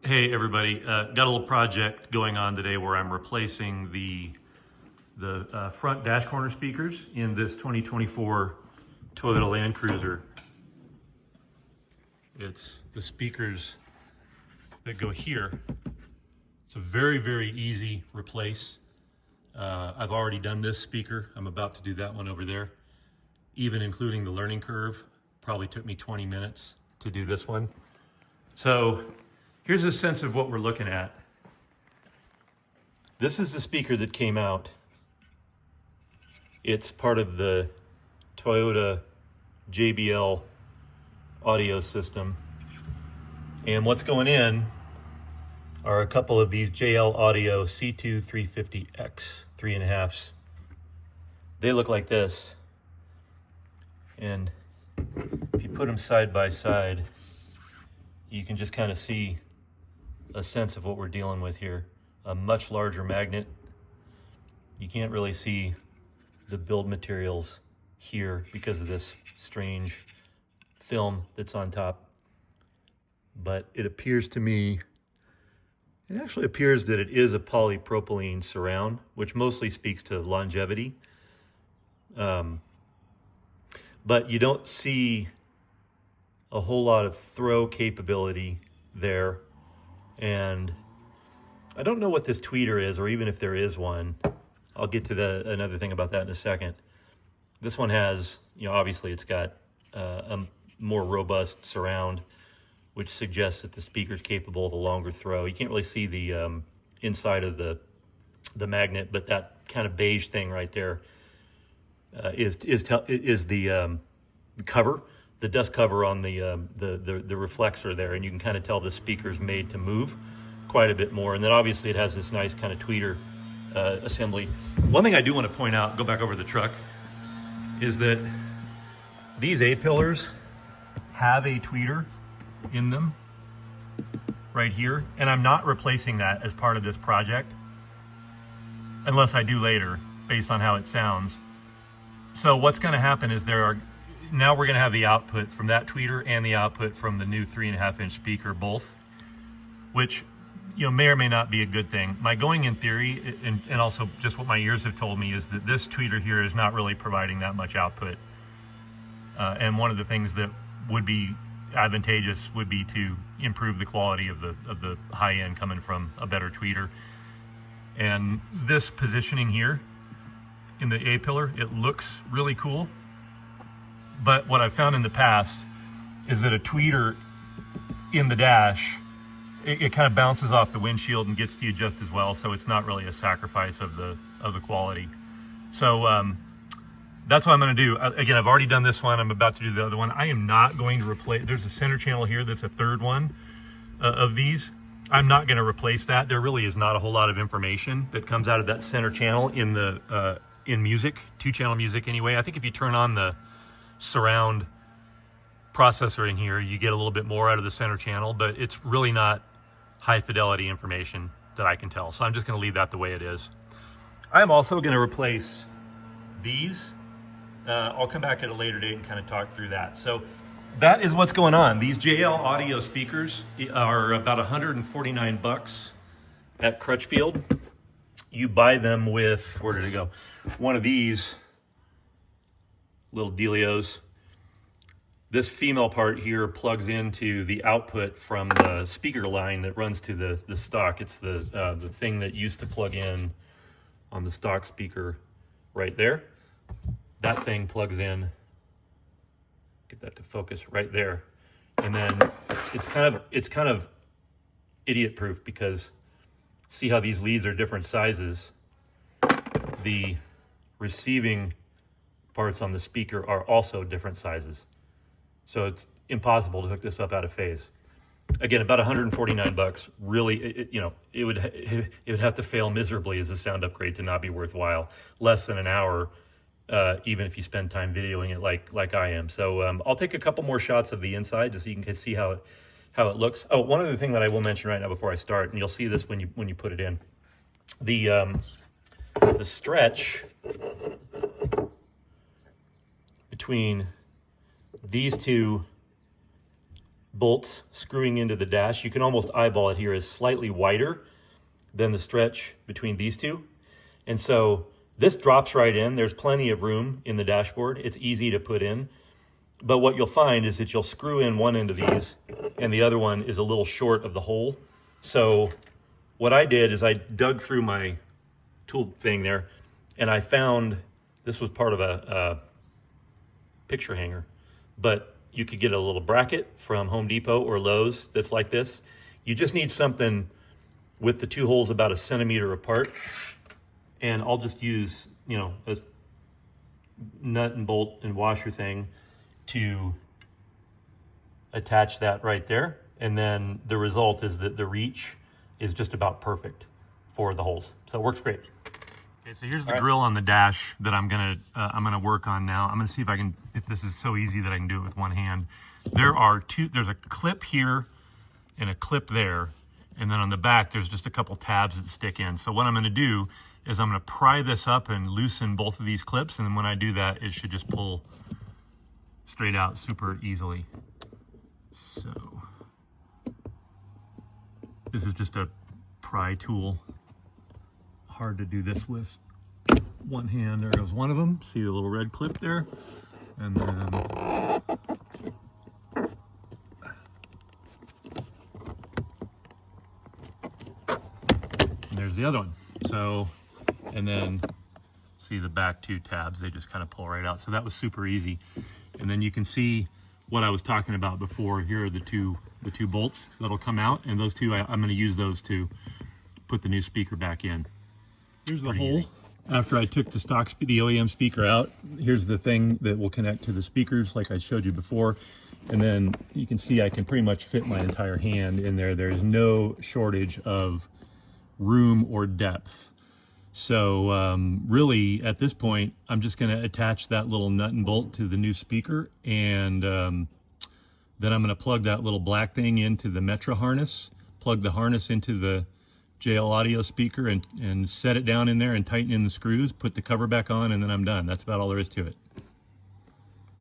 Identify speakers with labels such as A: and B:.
A: Hey everybody, got a little project going on today where I'm replacing the front dash corner speakers in this 2024 Toyota Land Cruiser. It's the speakers that go here. It's a very, very easy replace. I've already done this speaker. I'm about to do that one over there. Even including the learning curve, probably took me 20 minutes to do this one. So here's a sense of what we're looking at. This is the speaker that came out. It's part of the Toyota JBL audio system. And what's going in are a couple of these JL Audio C2 350X 3.5s. They look like this. And if you put them side by side, you can just kind of see a sense of what we're dealing with here. A much larger magnet. You can't really see the build materials here because of this strange film that's on top. But it appears to me, it actually appears that it is a polypropylene surround, which mostly speaks to longevity. But you don't see a whole lot of throw capability there. And I don't know what this tweeter is, or even if there is one. I'll get to another thing about that in a second. This one has, obviously it's got a more robust surround, which suggests that the speaker's capable of a longer throw. You can't really see the inside of the magnet, but that kind of beige thing right there is the cover, the dust cover on the reflexor there, and you can kind of tell the speaker's made to move quite a bit more. And then obviously it has this nice kind of tweeter assembly. One thing I do want to point out, go back over the truck, is that these A-pillars have a tweeter in them right here, and I'm not replacing that as part of this project unless I do later based on how it sounds. So what's going to happen is now we're going to have the output from that tweeter and the output from the new 3.5-inch speaker both, which may or may not be a good thing. My going in theory, and also just what my ears have told me, is that this tweeter here is not really providing that much output. And one of the things that would be advantageous would be to improve the quality of the high end coming from a better tweeter. And this positioning here in the A-pillar, it looks really cool. But what I've found in the past is that a tweeter in the dash, it kind of bounces off the windshield and gets to you just as well. So it's not really a sacrifice of the quality. So that's what I'm going to do. Again, I've already done this one. I'm about to do the other one. I am not going to replace, there's a center channel here that's a third one of these. I'm not going to replace that. There really is not a whole lot of information that comes out of that center channel in the in music, 2-channel music anyway. I think if you turn on the surround processor in here, you get a little bit more out of the center channel, but it's really not high fidelity information that I can tell. So I'm just going to leave that the way it is. I'm also going to replace these. I'll come back at a later date and kind of talk through that. So that is what's going on. These JL Audio speakers are about 149 bucks at Crutchfield. You buy them with, where did it go? One of these little dealios. This female part here plugs into the output from the speaker line that runs to the stock. It's the thing that used to plug in on the stock speaker right there. That thing plugs in, get that to focus right there. And then it's kind of idiot proof, because see how these leads are different sizes. The receiving parts on the speaker are also different sizes. So it's impossible to hook this up out of phase. Again, about 149 bucks. Really, it would have to fail miserably as a sound upgrade to not be worthwhile. Less than an hour, even if you spend time videoing it like I am. So I'll take a couple more shots of the inside just so you can see how it looks. Oh, one other thing that I will mention right now before I start, and you'll see this when you put it in. The stretch between these two bolts screwing into the dash. You can almost eyeball it here, is slightly wider than the stretch between these two. And so this drops right in. There's plenty of room in the dashboard. It's easy to put in. But what you'll find is that you'll screw in one end of these and the other one is a little short of the hole. So what I did is I dug through my tool thing there and I found, this was part of a picture hanger, but you could get a little bracket from Home Depot or Lowe's that's like this. You just need something with the two holes about 1 centimeter apart. And I'll just use, you know, a nut and bolt and washer thing to attach that right there. And then the result is that the reach is just about perfect for the holes. So it works great. Okay, so here's the grill on the dash that I'm gonna work on now. I'm gonna see if I can, if this is so easy that I can do it with one hand. There's a clip here and a clip there. And then on the back, there's just a couple tabs that stick in. So what I'm gonna do is I'm gonna pry this up and loosen both of these clips. And then when I do that, it should just pull straight out super easily. So this is just a pry tool. Hard to do this with one hand. There goes one of them. See the little red clip there? And then there's the other one. So, and then see the back two tabs, they just kind of pull right out. So that was super easy. And then you can see what I was talking about before. Here are the two bolts that'll come out, and those two, I'm going to use those to put the new speaker back in. Here's the hole. After I took the OEM speaker out, here's the thing that will connect to the speakers like I showed you before. And then you can see I can pretty much fit my entire hand in there. There's no shortage of room or depth. So really at this point, I'm just going to attach that little nut and bolt to the new speaker. And then I'm going to plug that little black thing into the Metra harness, plug the harness into the JL Audio speaker and set it down in there and tighten in the screws, put the cover back on, and then I'm done. That's about all there is to it.